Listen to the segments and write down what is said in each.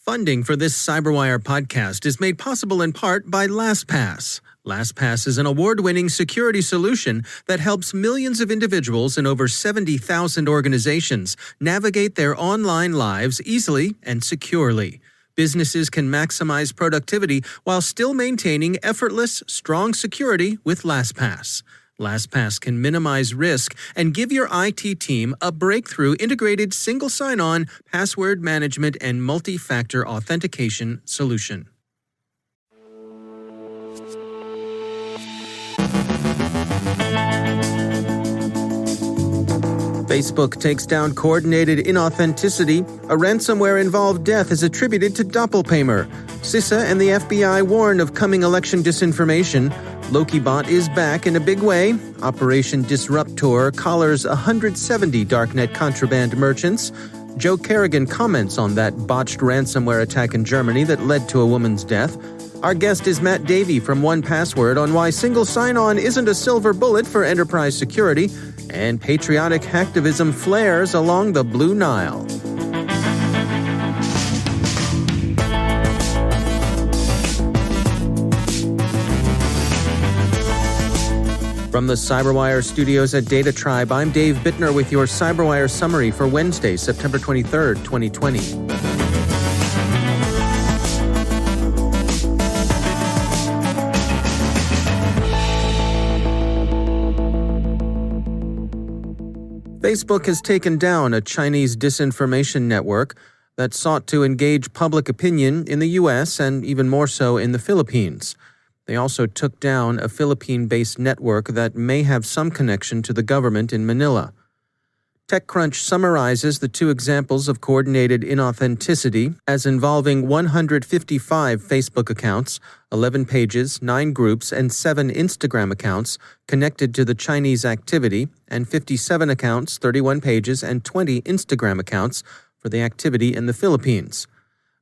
Funding for this CyberWire podcast is made possible in part by LastPass. LastPass is an award-winning security solution that helps millions of individuals in over 70,000 organizations navigate their online lives easily and securely. Businesses can maximize productivity while still maintaining effortless, strong security with LastPass. LastPass can minimize risk and give your IT team a breakthrough integrated single sign-on, password management, and multi-factor authentication solution. Facebook takes down coordinated inauthenticity. A ransomware-involved death is attributed to doppelpaymer. CISA and the FBI warn of coming election disinformation. LokiBot is back in a big way. Operation Disruptor collars 170 darknet contraband merchants. Joe Kerrigan comments on that botched ransomware attack in Germany that led to a woman's death. Our guest is Matt Davey from 1Password on why single sign-on isn't a silver bullet for enterprise security, and patriotic hacktivism flares along the Blue Nile. From the CyberWire studios at Data Tribe, I'm Dave Bittner with your CyberWire summary for Wednesday, September 23rd, 2020. Facebook has taken down a Chinese disinformation network that sought to engage public opinion in the U.S. and even more so in the Philippines. They also took down a Philippine-based network that may have some connection to the government in Manila. TechCrunch summarizes the two examples of coordinated inauthenticity as involving 155 Facebook accounts, 11 pages, 9 groups, and 7 Instagram accounts connected to the Chinese activity, and 57 accounts, 31 pages, and 20 Instagram accounts for the activity in the Philippines.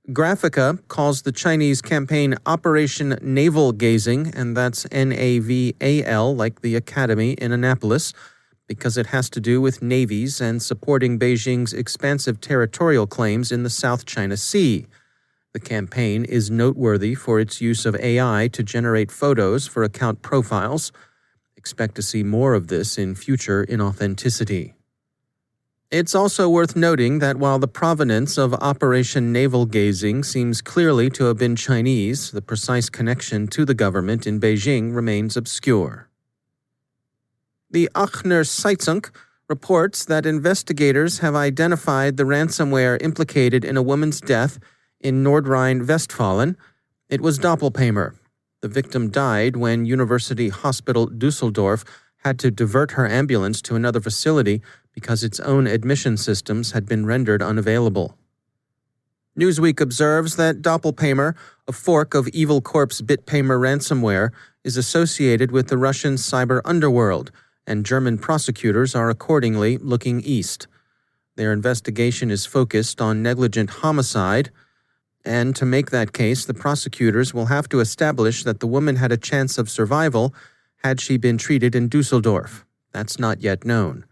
Graphica calls the Chinese campaign Operation Naval Gazing, and that's Naval, like the Academy in Annapolis, because it has to do with navies and supporting Beijing's expansive territorial claims in the South China Sea. The campaign is noteworthy for its use of AI to generate photos for account profiles. Expect to see more of this in future inauthenticity. It's also worth noting that while the provenance of Operation Naval Gazing seems clearly to have been Chinese, the precise connection to the government in Beijing remains obscure. The Aachener Zeitung reports that investigators have identified the ransomware implicated in a woman's death in Nordrhein-Westfalen. It was doppelpaymer. The victim died when University Hospital Düsseldorf had to divert her ambulance to another facility because its own admission systems had been rendered unavailable. Newsweek observes that doppelpaymer, a fork of Evil Corp's BitPaymer ransomware, is associated with the Russian cyber underworld, and German prosecutors are accordingly looking east. Their investigation is focused on negligent homicide, and to make that case, the prosecutors will have to establish that the woman had a chance of survival had she been treated in Düsseldorf. That's not yet known.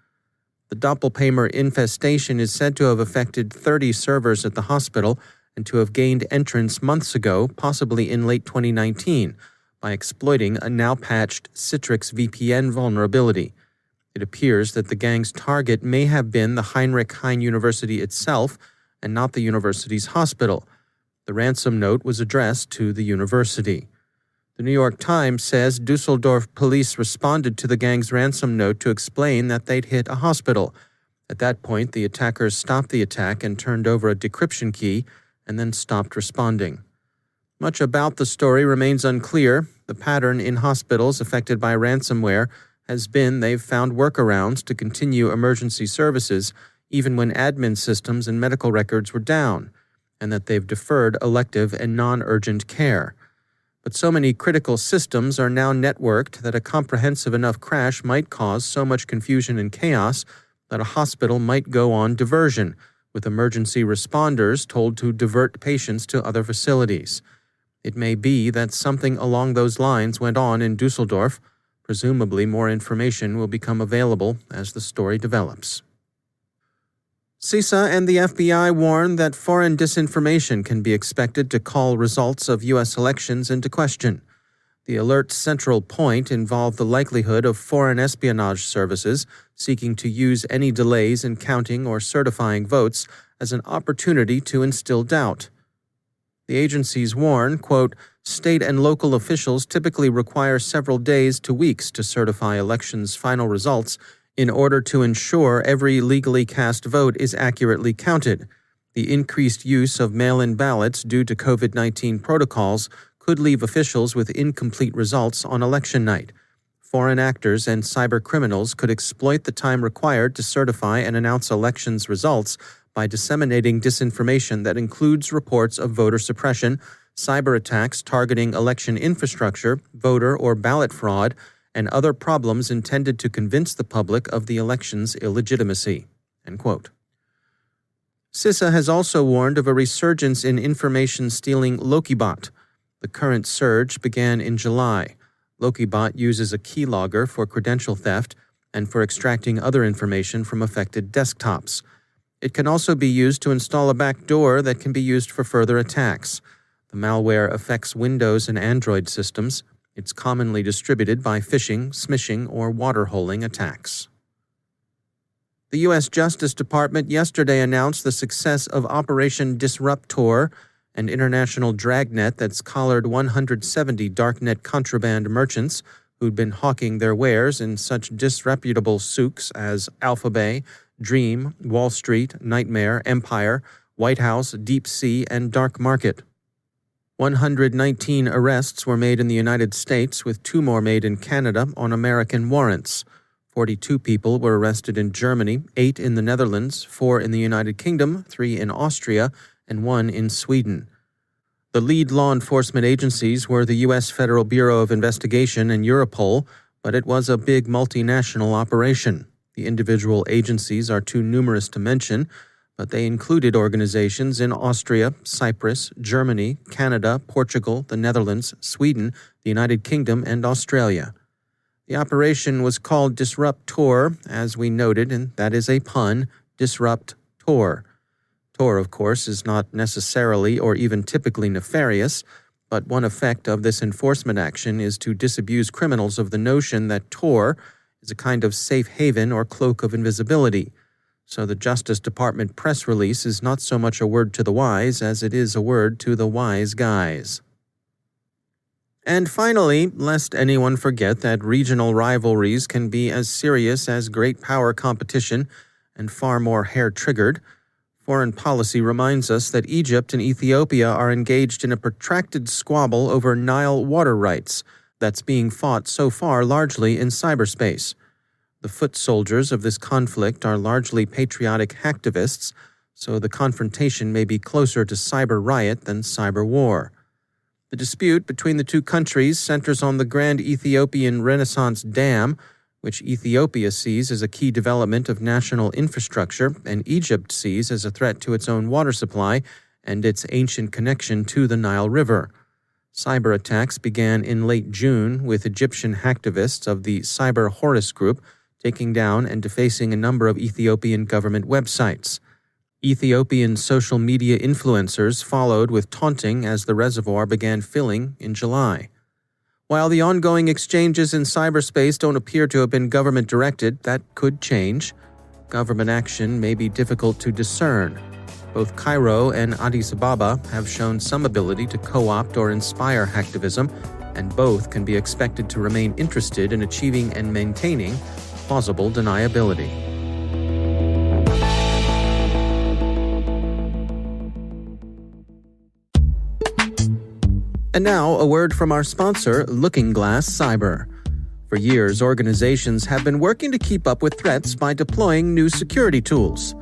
The doppelpaymer infestation is said to have affected 30 servers at the hospital and to have gained entrance months ago, possibly in late 2019, by exploiting a now-patched Citrix VPN vulnerability. It appears that the gang's target may have been the Heinrich Heine University itself and not the university's hospital. The ransom note was addressed to the university. The New York Times says Düsseldorf police responded to the gang's ransom note to explain that they'd hit a hospital. At that point, the attackers stopped the attack and turned over a decryption key and then stopped responding. Much about the story remains unclear. The pattern in hospitals affected by ransomware has been they've found workarounds to continue emergency services even when admin systems and medical records were down, and that they've deferred elective and non-urgent care. But so many critical systems are now networked that a comprehensive enough crash might cause so much confusion and chaos that a hospital might go on diversion, with emergency responders told to divert patients to other facilities. It may be that something along those lines went on in Düsseldorf. Presumably more information will become available as the story develops. CISA and the FBI warn that foreign disinformation can be expected to call results of U.S. elections into question. The alert's central point involved the likelihood of foreign espionage services seeking to use any delays in counting or certifying votes as an opportunity to instill doubt. The agencies warn, quote, "State and local officials typically require several days to weeks to certify elections' final results in order to ensure every legally cast vote is accurately counted. The increased use of mail-in ballots due to COVID-19 protocols could leave officials with incomplete results on election night. Foreign actors and cyber criminals could exploit the time required to certify and announce elections' results by disseminating disinformation that includes reports of voter suppression, cyber attacks targeting election infrastructure, voter or ballot fraud, and other problems intended to convince the public of the election's illegitimacy." End quote. CISA has also warned of a resurgence in information stealing LokiBot. The current surge began in July. LokiBot uses a keylogger for credential theft and for extracting other information from affected desktops. It can also be used to install a backdoor that can be used for further attacks. The malware affects Windows and Android systems. It's commonly distributed by phishing, smishing, or waterholing attacks. The U.S. Justice Department yesterday announced the success of Operation Disruptor, an international dragnet that's collared 170 darknet contraband merchants who'd been hawking their wares in such disreputable souks as Alphabet, Dream, Wall Street, Nightmare, Empire, White House, Deep Sea, and Dark Market. 119 arrests were made in the United States, with 2 more made in Canada on American warrants. 42 people were arrested in Germany, 8 in the Netherlands, 4 in the United Kingdom, 3 in Austria, and 1 in Sweden. The lead law enforcement agencies were the U.S. Federal Bureau of Investigation and Europol, but it was a big multinational operation. The individual agencies are too numerous to mention, but they included organizations in Austria, Cyprus, Germany, Canada, Portugal, the Netherlands, Sweden, the United Kingdom, and Australia. The operation was called Disruptor, as we noted, and that is a pun, Disruptor. Tor, of course, is not necessarily or even typically nefarious, but one effect of this enforcement action is to disabuse criminals of the notion that Tor is a kind of safe haven or cloak of invisibility. So the Justice Department press release is not so much a word to the wise as it is a word to the wise guys. And finally, lest anyone forget that regional rivalries can be as serious as great power competition and far more hair-triggered, foreign policy reminds us that Egypt and Ethiopia are engaged in a protracted squabble over Nile water rights that's being fought so far largely in cyberspace. The foot soldiers of this conflict are largely patriotic hacktivists, so the confrontation may be closer to cyber riot than cyber war. The dispute between the two countries centers on the Grand Ethiopian Renaissance Dam, which Ethiopia sees as a key development of national infrastructure and Egypt sees as a threat to its own water supply and its ancient connection to the Nile River. Cyber attacks began in late June with Egyptian hacktivists of the Cyber Horus group taking down and defacing a number of Ethiopian government websites. Ethiopian social media influencers followed with taunting as the reservoir began filling in July. While the ongoing exchanges in cyberspace don't appear to have been government-directed, that could change. Government action may be difficult to discern. Both Cairo and Addis Ababa have shown some ability to co-opt or inspire hacktivism, and both can be expected to remain interested in achieving and maintaining plausible deniability. And now, a word from our sponsor, Looking Glass Cyber. For years, organizations have been working to keep up with threats by deploying new security tools.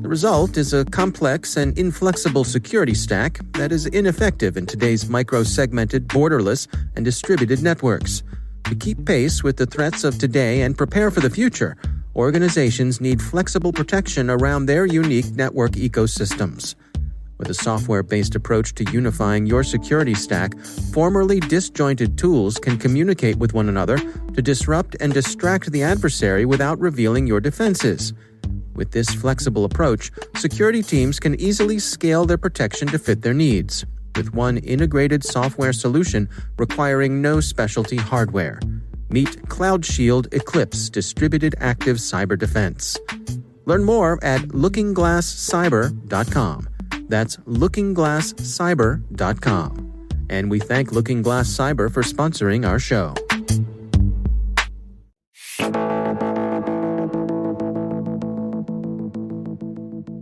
The result is a complex and inflexible security stack that is ineffective in today's micro-segmented, borderless, and distributed networks. To keep pace with the threats of today and prepare for the future, organizations need flexible protection around their unique network ecosystems. With a software-based approach to unifying your security stack, formerly disjointed tools can communicate with one another to disrupt and distract the adversary without revealing your defenses. With this flexible approach, security teams can easily scale their protection to fit their needs, with one integrated software solution requiring no specialty hardware. Meet Cloud Shield Eclipse Distributed Active Cyber Defense. Learn more at lookingglasscyber.com. That's lookingglasscyber.com. And we thank Looking Glass Cyber for sponsoring our show.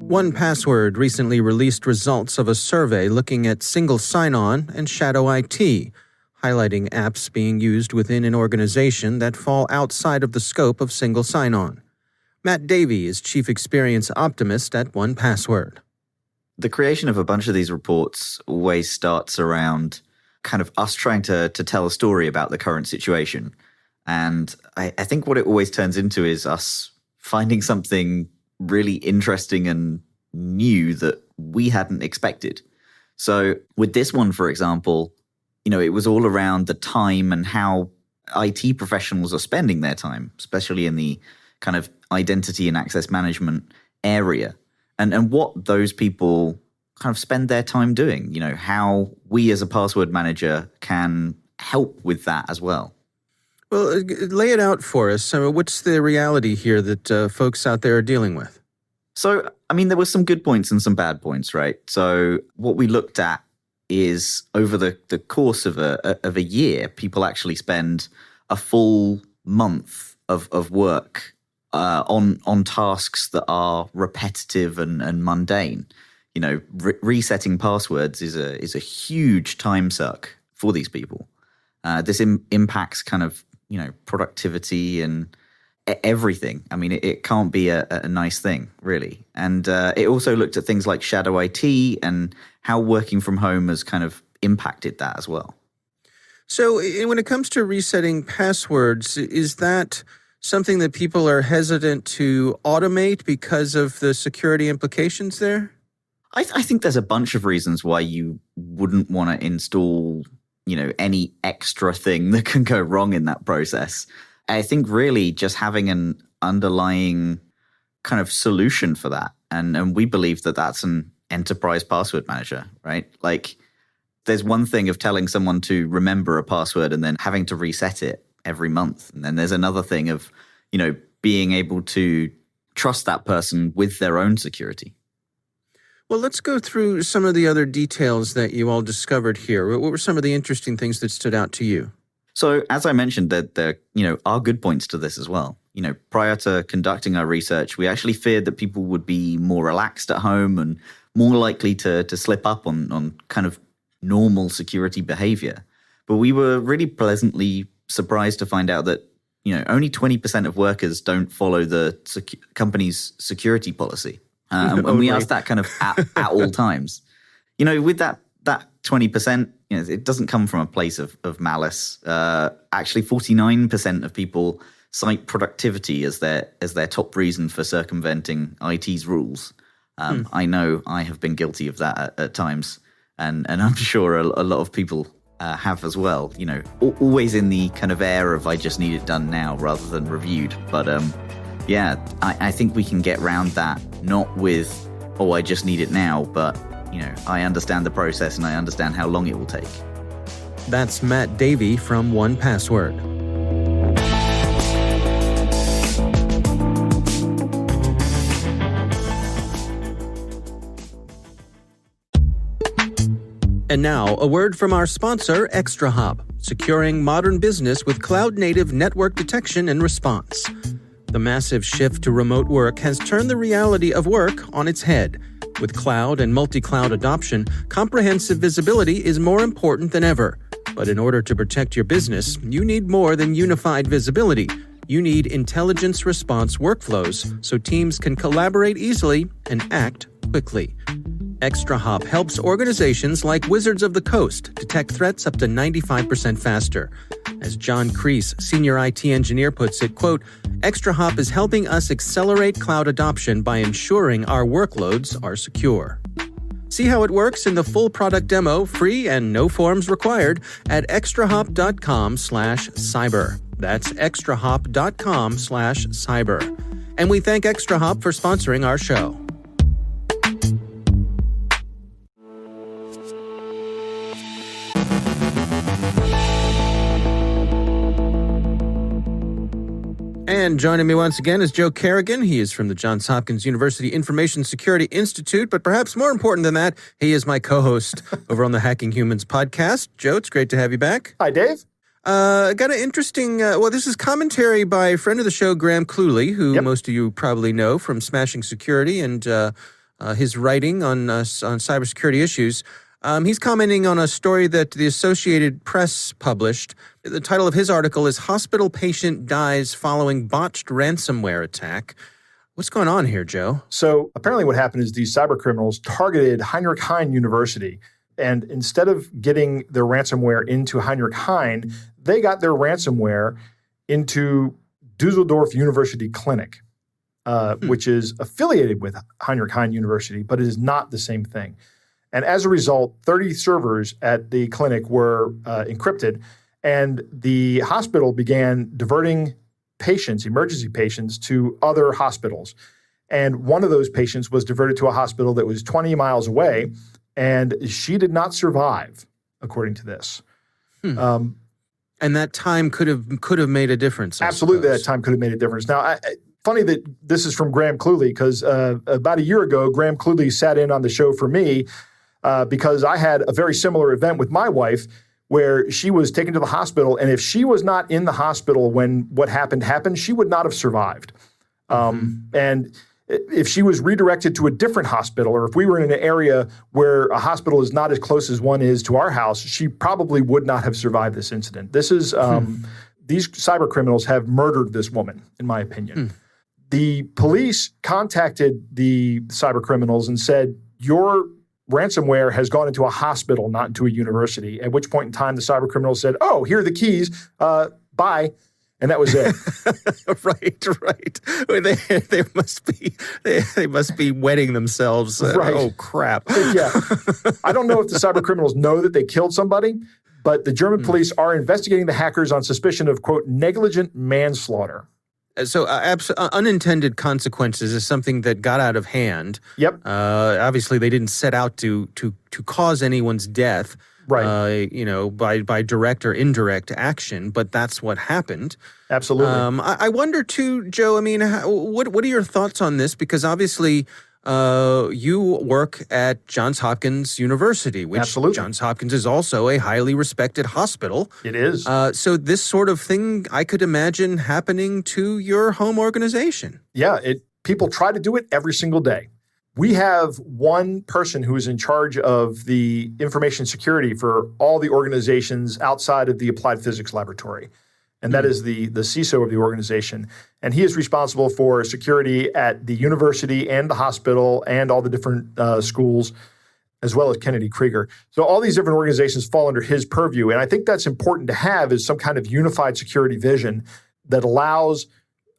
One Password recently released results of a survey looking at single sign-on and shadow IT, highlighting apps being used within an organization that fall outside of the scope of single sign-on. Matt Davey is Chief Experience Optimist at One Password. The creation of a bunch of these reports always starts around kind of us trying to tell a story about the current situation. And I think what it always turns into is us finding something really interesting and new that we hadn't expected. So with this one, for example, it was all around the time and how IT professionals are spending their time, especially in the kind of identity and access management area. And what those people kind of spend their time doing, how we as a password manager can help with that as well. Well, lay it out for us. What's the reality here that folks out there are dealing with? So, there were some good points and some bad points, right? So what we looked at is over the course of a year, people actually spend a full month of work on tasks that are repetitive and mundane. Resetting passwords is a huge time suck for these people. This impacts kind of productivity and everything. It can't be a nice thing, really. And it also looked at things like shadow IT and how working from home has kind of impacted that as well. So when it comes to resetting passwords, is that something that people are hesitant to automate because of the security implications there? I think there's a bunch of reasons why you wouldn't want to install, any extra thing that can go wrong in that process. I think really just having an underlying kind of solution for that. And we believe that that's an enterprise password manager, right? Like there's one thing of telling someone to remember a password and then having to reset it every month. And then there's another thing of, being able to trust that person with their own security. Well, let's go through some of the other details that you all discovered here. What were some of the interesting things that stood out to you? So as I mentioned, there are good points to this as well. Prior to conducting our research, we actually feared that people would be more relaxed at home and more likely to slip up on kind of normal security behavior. But we were really pleasantly surprised to find out that only 20% of workers don't follow the company's security policy. And we asked that kind of at all times. With that 20%, it doesn't come from a place of malice. Actually, 49% of people cite productivity as their top reason for circumventing IT's rules. I know I have been guilty of that at times, and I'm sure a lot of people have as well. Always in the kind of air of I just need it done now rather than reviewed. But I think we can get around that, not with, I just need it now, but, I understand the process and I understand how long it will take. That's Matt Davey from One Password. And now, a word from our sponsor, ExtraHop, securing modern business with cloud-native network detection and response. The massive shift to remote work has turned the reality of work on its head. With cloud and multi-cloud adoption, comprehensive visibility is more important than ever. But in order to protect your business, you need more than unified visibility. You need intelligence response workflows so teams can collaborate easily and act quickly. ExtraHop helps organizations like Wizards of the Coast detect threats up to 95% faster. As John Kreese, senior IT engineer, puts it, quote, ExtraHop is helping us accelerate cloud adoption by ensuring our workloads are secure. See how it works in the full product demo, free and no forms required, at extrahop.com/cyber. That's extrahop.com/cyber. And we thank Extra Hop for sponsoring our show. And joining me once again is Joe Kerrigan. He is from the Johns Hopkins University Information Security Institute, but perhaps more important than that, he is my co-host over on the Hacking Humans podcast. Joe, it's great to have you back. Hi, Dave. Got an interesting, this is commentary by a friend of the show, Graham Cluley, who most of you probably know from Smashing Security and his writing on cybersecurity issues. He's commenting on a story that the Associated Press published. The title of his article is Hospital Patient Dies Following Botched Ransomware Attack. What's going on here, Joe? So apparently what happened is these cyber criminals targeted Heinrich Heine University. And instead of getting their ransomware into Heinrich Heine, they got their ransomware into Dusseldorf University Clinic, which is affiliated with Heinrich Heine University, but it is not the same thing. And as a result, 30 servers at the clinic were encrypted, and the hospital began diverting patients, emergency patients, to other hospitals. And one of those patients was diverted to a hospital that was 20 miles away, and she did not survive, according to this. And that time could have made a difference. Absolutely, that time could have made a difference. Now, funny that this is from Graham Cluley, because about a year ago, Graham Cluley sat in on the show for me because I had a very similar event with my wife where she was taken to the hospital, and if she was not in the hospital when what happened, she would not have survived. And if she was redirected to a different hospital, or if we were in an area where a hospital is not as close as one is to our house, she probably would not have survived this incident. This is these cyber criminals have murdered this woman, in my opinion. The police contacted the cyber criminals and said, your ransomware has gone into a hospital, not into a university, at which point in time the cyber criminals said, oh, here are the keys, bye. And that was it. Right. They must be wetting themselves. Right. Oh, crap. Yeah. I don't know if the cyber criminals know that they killed somebody, but the German police are investigating the hackers on suspicion of, quote, negligent manslaughter. So unintended consequences is something that got out of hand. Yep. Obviously, they didn't set out to cause anyone's death. Right. By direct or indirect action, but that's what happened. Absolutely. I wonder too, Joe. I mean, what are your thoughts on this? Because obviously, you work at Johns Hopkins University, which Absolutely. Johns Hopkins is also a highly respected hospital. It is. So this sort of thing, I could imagine happening to your home organization. Yeah. People try to do it every single day. We have one person who is in charge of the information security for all the organizations outside of the Applied Physics Laboratory, and that is the CISO of the organization. And he is responsible for security at the university and the hospital and all the different schools, as well as Kennedy Krieger. So all these different organizations fall under his purview, and I think that's important to have is some kind of unified security vision that allows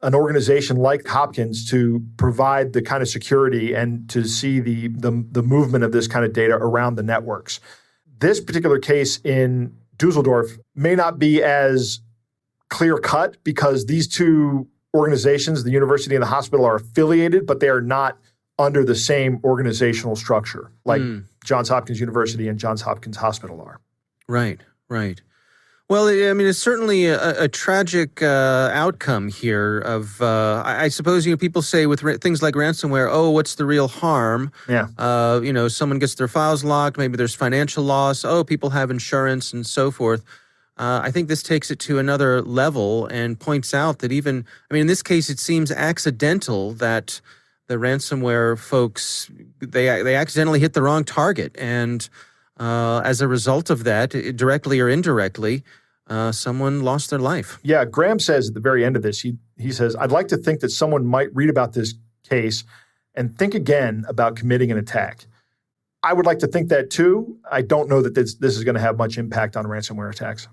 an organization like Hopkins to provide the kind of security and to see the movement of this kind of data around the networks. This particular case in Dusseldorf may not be as clear-cut because these two organizations, the university and the hospital, are affiliated, but they are not under the same organizational structure like Johns Hopkins University and Johns Hopkins Hospital are. Right. Well, I mean, it's certainly a tragic outcome here of, I suppose, people say with things like ransomware, oh, what's the real harm? Yeah. Someone gets their files locked, maybe there's financial loss, oh, people have insurance and so forth. I think this takes it to another level and points out that in this case, it seems accidental that the ransomware folks, they accidentally hit the wrong target. And as a result of that, directly or indirectly, someone lost their life. Yeah, Graham says at the very end of this, he says, I'd like to think that someone might read about this case and think again about committing an attack. I would like to think that too. I don't know that this is going to have much impact on ransomware attacks.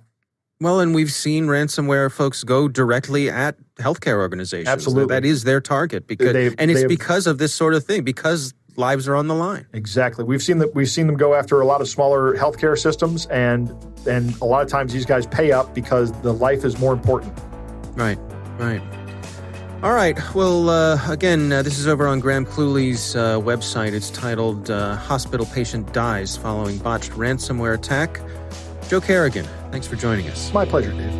Well, and we've seen ransomware folks go directly at healthcare organizations. Absolutely. That is their target. Because of this sort of thing, because lives are on the line. Exactly. We've seen them go after a lot of smaller healthcare systems, and a lot of times these guys pay up because the life is more important. Right. All right. Well, again, this is over on Graham Cluley's website. It's titled Hospital Patient Dies Following Botched Ransomware Attack. Joe Kerrigan, thanks for joining us. My pleasure, Dave.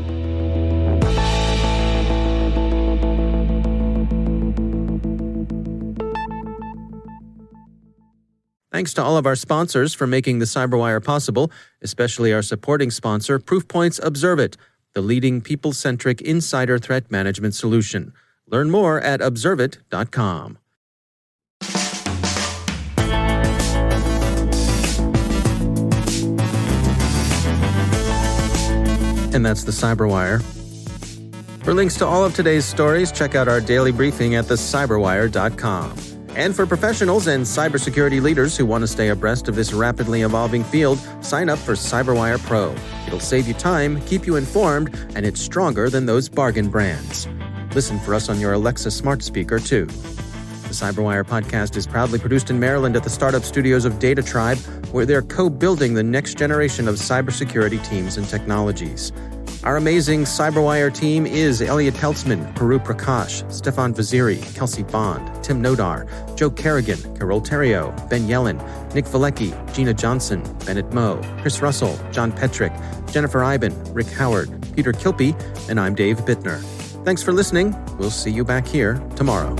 Thanks to all of our sponsors for making the CyberWire possible, especially our supporting sponsor, Proofpoint's Observit, the leading people-centric insider threat management solution. Learn more at observit.com. And that's the CyberWire. For links to all of today's stories, check out our daily briefing at thecyberwire.com. And for professionals and cybersecurity leaders who want to stay abreast of this rapidly evolving field, sign up for CyberWire Pro. It'll save you time, keep you informed, and it's stronger than those bargain brands. Listen for us on your Alexa smart speaker, too. The CyberWire podcast is proudly produced in Maryland at the startup studios of Data Tribe, where they're co-building the next generation of cybersecurity teams and technologies. Our amazing CyberWire team is Elliot Peltzman, Puru Prakash, Stefan Vaziri, Kelsey Bond, Tim Nodar, Joe Kerrigan, Carol Terrio, Ben Yellen, Nick Valecki, Gina Johnson, Bennett Moe, Chris Russell, John Petrick, Jennifer Iben, Rick Howard, Peter Kilpie, and I'm Dave Bittner. Thanks for listening. We'll see you back here tomorrow.